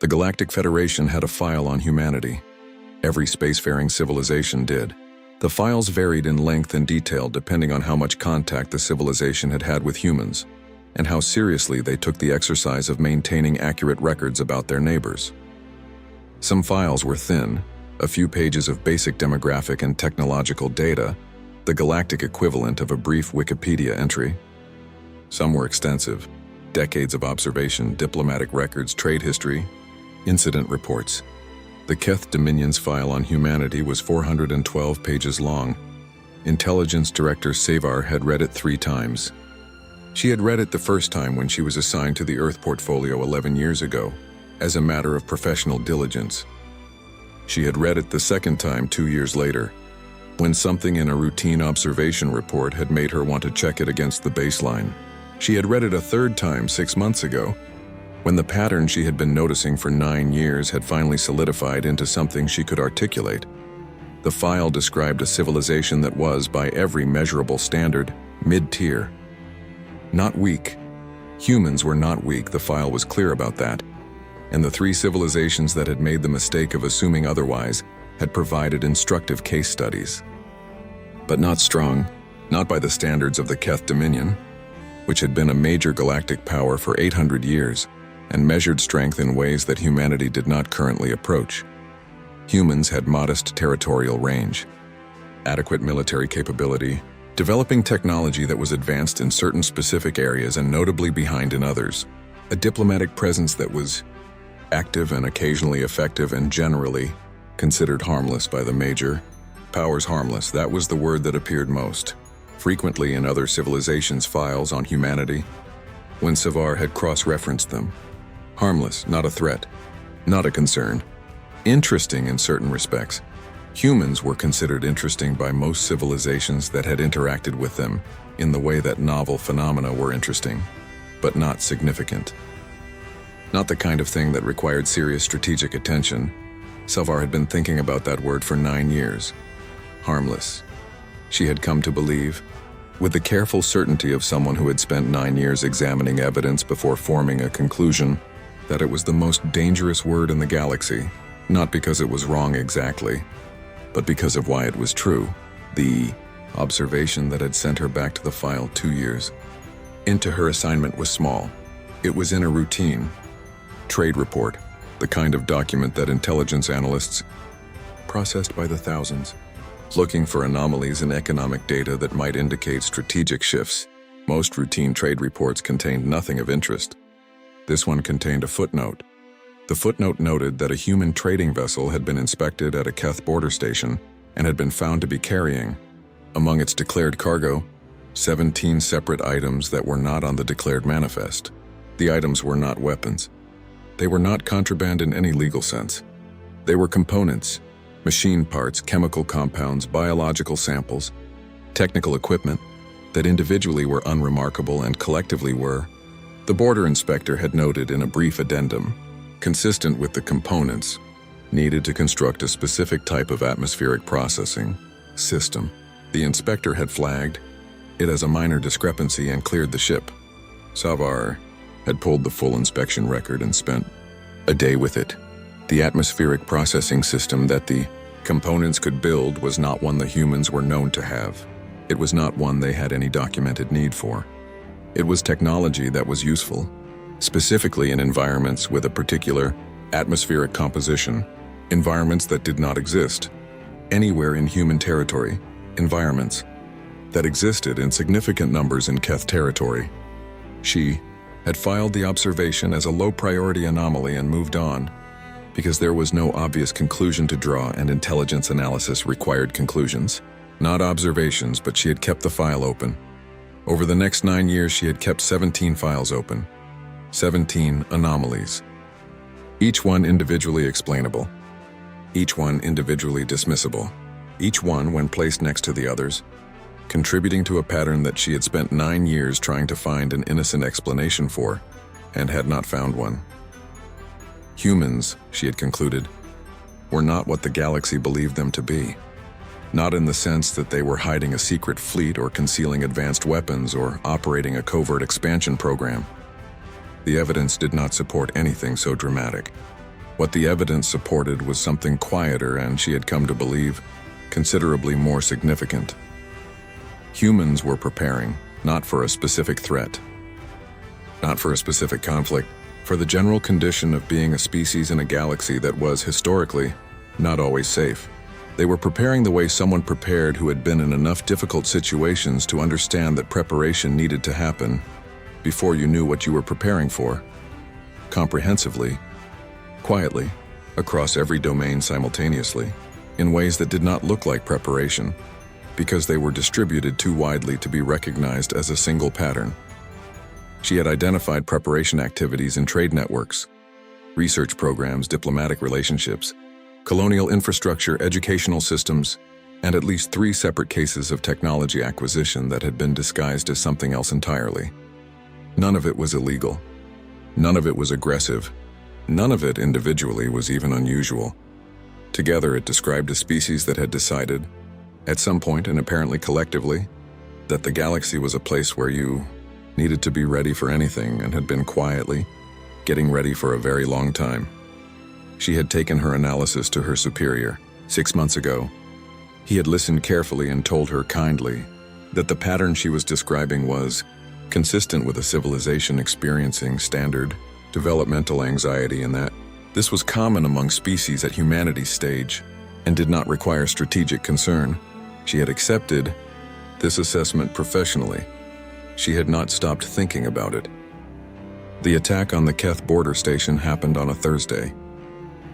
The Galactic Federation had a file on humanity. Every spacefaring civilization did. The files varied in length and detail depending on how much contact the civilization had had with humans, and how seriously they took the exercise of maintaining accurate records about their neighbors. Some files were thin, a few pages of basic demographic and technological data, the galactic equivalent of a brief Wikipedia entry. Some were extensive, decades of observation, diplomatic records, trade history, incident reports. The Keth Dominion's file on humanity was 412 pages long. Intelligence Director Savar had read it 3 times. She had read it the first time when she was assigned to the Earth portfolio 11 years ago, as a matter of professional diligence. She had read it the second time 2 years later, when something in a routine observation report had made her want to check it against the baseline. She had read it a third time 6 months ago, when the pattern she had been noticing for 9 years had finally solidified into something she could articulate. The file described a civilization that was, by every measurable standard, mid-tier. Not weak. Humans were not weak, the file was clear about that. And the 3 civilizations that had made the mistake of assuming otherwise had provided instructive case studies. But not strong, not by the standards of the Keth Dominion, which had been a major galactic power for 800 years, and measured strength in ways that humanity did not currently approach. Humans had modest territorial range, adequate military capability, developing technology that was advanced in certain specific areas and notably behind in others, a diplomatic presence that was active and occasionally effective and generally considered harmless by the major powers. Harmless, that was the word that appeared most frequently in other civilizations' files on humanity when Savar had cross-referenced them. Harmless, not a threat, not a concern. Interesting in certain respects. Humans were considered interesting by most civilizations that had interacted with them in the way that novel phenomena were interesting, but not significant. Not the kind of thing that required serious strategic attention. Savar had been thinking about that word for 9 years. Harmless. She had come to believe, with the careful certainty of someone who had spent 9 years examining evidence before forming a conclusion, that it was the most dangerous word in the galaxy, not because it was wrong exactly, but because of why it was true. The observation that had sent her back to the file 2 years into her assignment was small. It was in a routine trade report, the kind of document that intelligence analysts processed by the thousands, looking for anomalies in economic data that might indicate strategic shifts. Most routine trade reports contained nothing of interest. This one contained a footnote. The footnote noted that a human trading vessel had been inspected at a Keth border station and had been found to be carrying, among its declared cargo, 17 separate items that were not on the declared manifest. The items were not weapons. They were not contraband in any legal sense. They were components, machine parts, chemical compounds, biological samples, technical equipment that individually were unremarkable and collectively were, the border inspector had noted in a brief addendum, consistent with the components needed to construct a specific type of atmospheric processing system. The inspector had flagged it as a minor discrepancy and cleared the ship. Savar had pulled the full inspection record and spent a day with it. The atmospheric processing system that the components could build was not one the humans were known to have. It was not one they had any documented need for. It was technology that was useful, specifically in environments with a particular atmospheric composition, environments that did not exist anywhere in human territory, environments that existed in significant numbers in Keth territory. She had filed the observation as a low-priority anomaly and moved on, because there was no obvious conclusion to draw and intelligence analysis required conclusions. Not observations, but she had kept the file open. Over the next 9 years, she had kept 17 files open. 17 anomalies. Each one individually explainable. Each one individually dismissible. Each one, when placed next to the others, contributing to a pattern that she had spent 9 years trying to find an innocent explanation for, and had not found one. Humans, she had concluded, were not what the galaxy believed them to be. Not in the sense that they were hiding a secret fleet or concealing advanced weapons or operating a covert expansion program. The evidence did not support anything so dramatic. What the evidence supported was something quieter and, she had come to believe, considerably more significant. Humans were preparing, not for a specific threat, not for a specific conflict, for the general condition of being a species in a galaxy that was, historically, not always safe. They were preparing the way someone prepared who had been in enough difficult situations to understand that preparation needed to happen before you knew what you were preparing for. Comprehensively, quietly, across every domain simultaneously, in ways that did not look like preparation, because they were distributed too widely to be recognized as a single pattern. She had identified preparation activities in trade networks, research programs, diplomatic relationships, colonial infrastructure, educational systems, and at least 3 separate cases of technology acquisition that had been disguised as something else entirely. None of it was illegal. None of it was aggressive. None of it individually was even unusual. Together, it described a species that had decided, at some point and apparently collectively, that the galaxy was a place where you needed to be ready for anything and had been quietly getting ready for a very long time. She had taken her analysis to her superior 6 months ago. He had listened carefully and told her kindly that the pattern she was describing was consistent with a civilization experiencing standard developmental anxiety, and that this was common among species at humanity's stage and did not require strategic concern. She had accepted this assessment professionally. She had not stopped thinking about it. The attack on the Keth border station happened on a Thursday.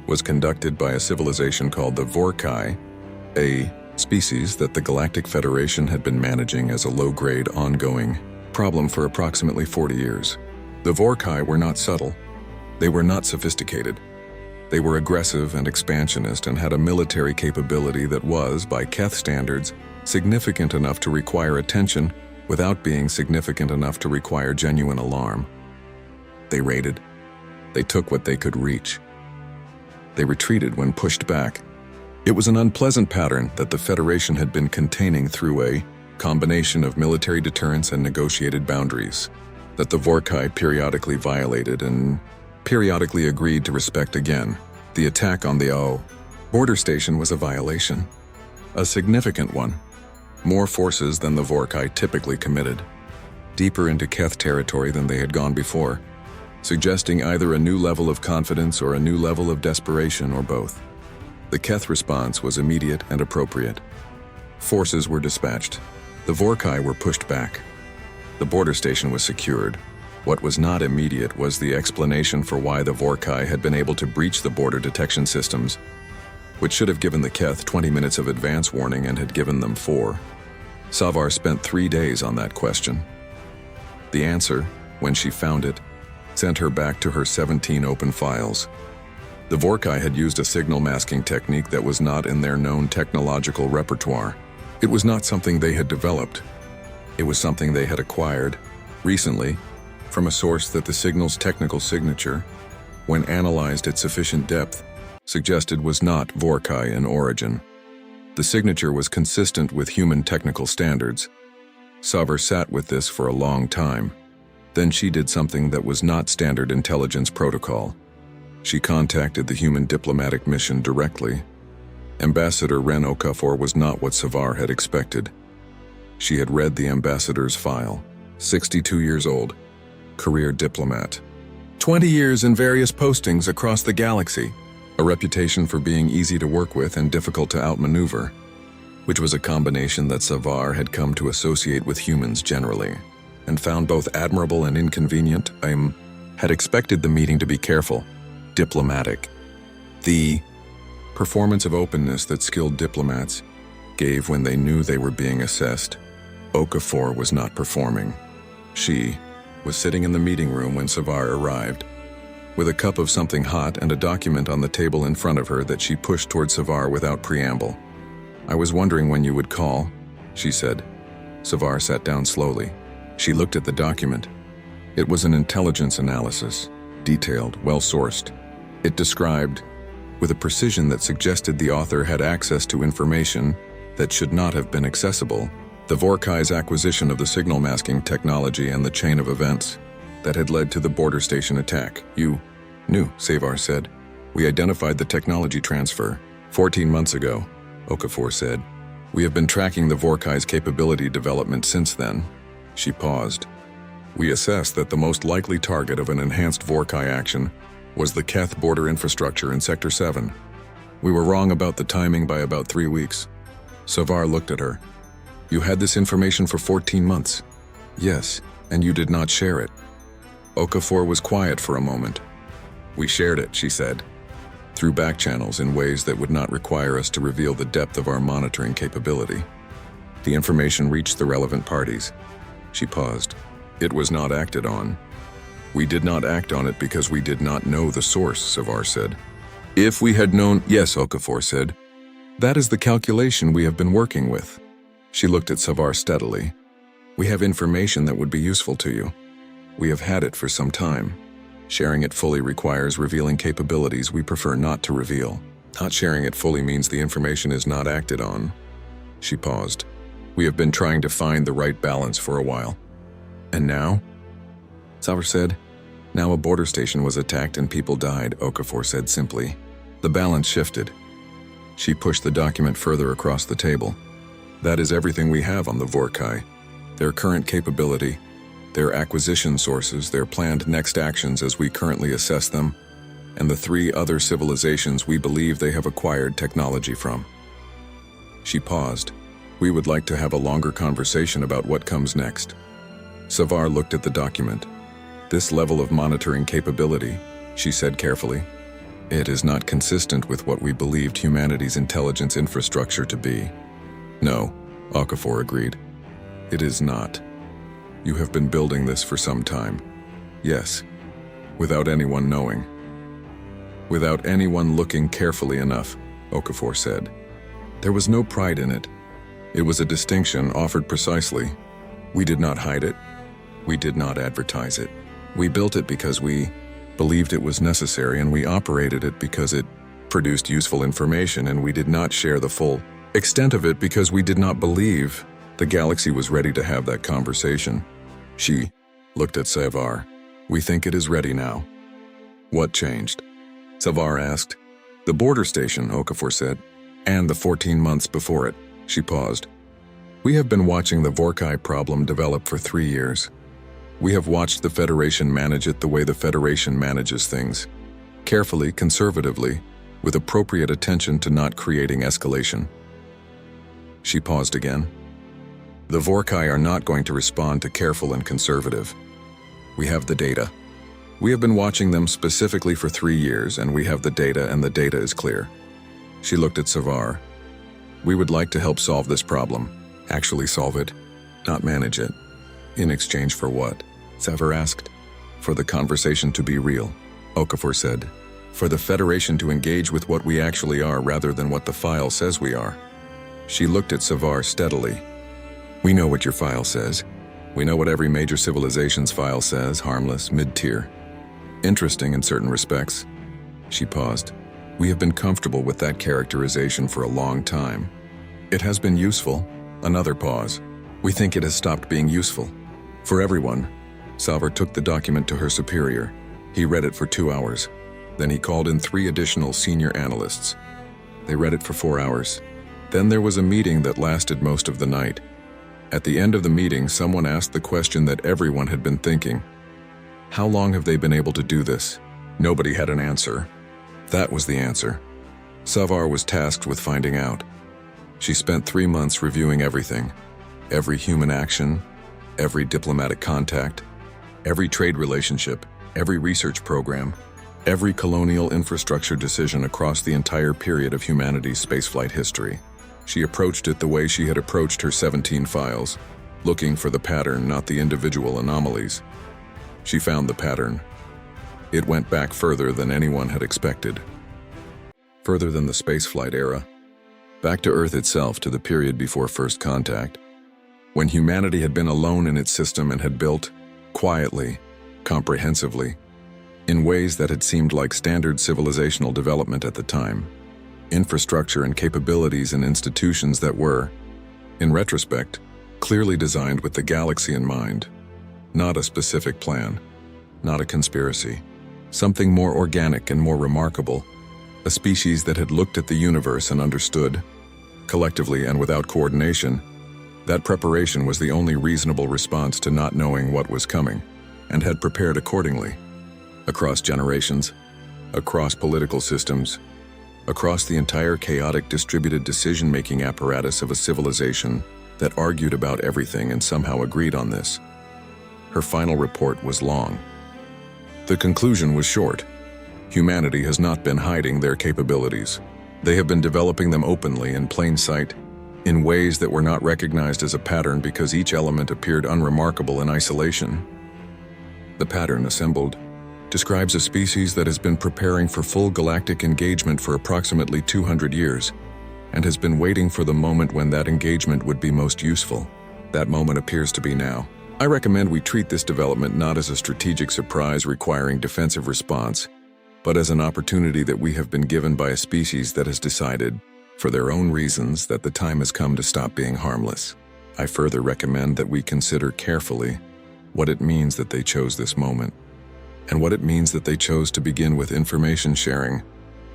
Was conducted by a civilization called the Vorkai, a species that the Galactic Federation had been managing as a low-grade, ongoing problem for approximately 40 years. The Vorkai were not subtle. They were not sophisticated. They were aggressive and expansionist and had a military capability that was, by Keth standards, significant enough to require attention without being significant enough to require genuine alarm. They raided. They took what they could reach. They retreated when pushed back. It was an unpleasant pattern that the Federation had been containing through a combination of military deterrence and negotiated boundaries that the Vorkai periodically violated and periodically agreed to respect again. The attack on the border station was a violation, a significant one. More forces than the Vorkai typically committed, deeper into Keth territory than they had gone before, suggesting either a new level of confidence or a new level of desperation, or both. The Keth response was immediate and appropriate. Forces were dispatched. The Vorkai were pushed back. The border station was secured. What was not immediate was the explanation for why the Vorkai had been able to breach the border detection systems, which should have given the Keth 20 minutes of advance warning and had given them 4. Savar spent 3 days on that question. The answer, when she found it, sent her back to her 17 open files. The Vorkai had used a signal masking technique that was not in their known technological repertoire. It was not something they had developed. It was something they had acquired, recently, from a source that the signal's technical signature, when analyzed at sufficient depth, suggested was not Vorkai in origin. The signature was consistent with human technical standards. Savar sat with this for a long time. Then she did something that was not standard intelligence protocol. She contacted the human diplomatic mission directly. Ambassador Ren Okafor was not what Savar had expected. She had read the ambassador's file. 62 years old, career diplomat. 20 years in various postings across the galaxy. A reputation for being easy to work with and difficult to outmaneuver, which was a combination that Savar had come to associate with humans generally, and found both admirable and inconvenient. I had expected the meeting to be careful, diplomatic. The performance of openness that skilled diplomats gave when they knew they were being assessed. Okafor was not performing. She was sitting in the meeting room when Savar arrived, with a cup of something hot and a document on the table in front of her that she pushed toward Savar without preamble. "I was wondering when you would call," she said. Savar sat down slowly. She looked at the document. It was an intelligence analysis, detailed, well-sourced. It described, with a precision that suggested the author had access to information that should not have been accessible, the Vorkai's acquisition of the signal masking technology and the chain of events that had led to the border station attack. "You knew," Savar said, We identified the technology transfer 14 months ago, Okafor said. We have been tracking the Vorkai's capability development since then. She paused. We assessed that the most likely target of an enhanced Vorkai action was the Keth border infrastructure in Sector 7. We were wrong about the timing by about 3 weeks. Savar looked at her. You had this information for 14 months. Yes, and you did not share it. Okafor was quiet for a moment. We shared it, she said, through back channels in ways that would not require us to reveal the depth of our monitoring capability. The information reached the relevant parties. She paused. It was not acted on. We did not act on it because we did not know the source, Savar said. If we had known, yes, Okafor said. That is the calculation we have been working with. She looked at Savar steadily. We have information that would be useful to you. We have had it for some time. Sharing it fully requires revealing capabilities we prefer not to reveal. Not sharing it fully means the information is not acted on. She paused. We have been trying to find the right balance for a while. And now? Savar said. Now a border station was attacked and people died, Okafor said simply. The balance shifted. She pushed the document further across the table. That is everything we have on the Vorkai. Their current capability, their acquisition sources, their planned next actions as we currently assess them, and the 3 other civilizations we believe they have acquired technology from. She paused. We would like to have a longer conversation about what comes next. Savar looked at the document. This level of monitoring capability, she said carefully, it is not consistent with what we believed humanity's intelligence infrastructure to be. No, Okafor agreed. It is not. You have been building this for some time. Yes, without anyone knowing. Without anyone looking carefully enough, Okafor said. There was no pride in it. It was a distinction offered precisely. We did not hide it. We did not advertise it. We built it because we believed it was necessary, and we operated it because it produced useful information, and we did not share the full extent of it because we did not believe the galaxy was ready to have that conversation. She looked at Savar. We think it is ready now. What changed? Savar asked. The border station, Okafor said, and the 14 months before it. She paused. We have been watching the Vorkai problem develop for 3 years. We have watched the Federation manage it the way the Federation manages things. Carefully, conservatively, with appropriate attention to not creating escalation. She paused again. The Vorkai are not going to respond to careful and conservative. We have the data. We have been watching them specifically for 3 years, and we have the data, and the data is clear. She looked at Savar. We would like to help solve this problem. Actually solve it, not manage it. In exchange for what? Savar asked. For the conversation to be real, Okafor said. For the Federation to engage with what we actually are rather than what the file says we are. She looked at Savar steadily. We know what your file says. We know what every major civilization's file says, harmless, mid-tier. Interesting in certain respects. She paused. We have been comfortable with that characterization for a long time. It has been useful. Another pause. We think it has stopped being useful. For everyone. Savar took the document to her superior. He read it for 2 hours. Then he called in 3 additional senior analysts. They read it for 4 hours. Then there was a meeting that lasted most of the night. At the end of the meeting, someone asked the question that everyone had been thinking. How long have they been able to do this? Nobody had an answer. That was the answer. Savar was tasked with finding out. She spent 3 months reviewing everything. Every human action, every diplomatic contact, every trade relationship, every research program, every colonial infrastructure decision across the entire period of humanity's spaceflight history. She approached it the way she had approached her 17 files, looking for the pattern, not the individual anomalies. She found the pattern. It went back further than anyone had expected. Further than the spaceflight era. Back to Earth itself, to the period before first contact. When humanity had been alone in its system and had built, quietly, comprehensively, in ways that had seemed like standard civilizational development at the time. Infrastructure and capabilities and institutions that were, in retrospect, clearly designed with the galaxy in mind. Not a specific plan, not a conspiracy. Something more organic and more remarkable, A species that had looked at the universe and understood, collectively and without coordination, that preparation was the only reasonable response to not knowing what was coming, and had prepared accordingly. Across generations, across political systems, across the entire chaotic distributed decision-making apparatus of a civilization that argued about everything and somehow agreed on this. Her final report was long. The conclusion was short. Humanity has not been hiding their capabilities. They have been developing them openly in plain sight, in ways that were not recognized as a pattern because each element appeared unremarkable in isolation. The pattern assembled describes a species that has been preparing for full galactic engagement for approximately 200 years, and has been waiting for the moment when that engagement would be most useful. That moment appears to be now. I recommend we treat this development not as a strategic surprise requiring defensive response, but as an opportunity that we have been given by a species that has decided, for their own reasons, that the time has come to stop being harmless. I further recommend that we consider carefully what it means that they chose this moment, and what it means that they chose to begin with information sharing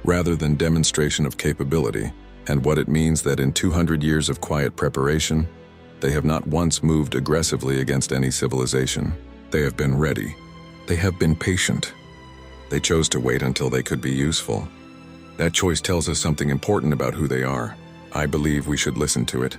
rather than demonstration of capability, and what it means that in 200 years of quiet preparation, they have not once moved aggressively against any civilization. They have been ready. They have been patient. They chose to wait until they could be useful. That choice tells us something important about who they are. I believe we should listen to it.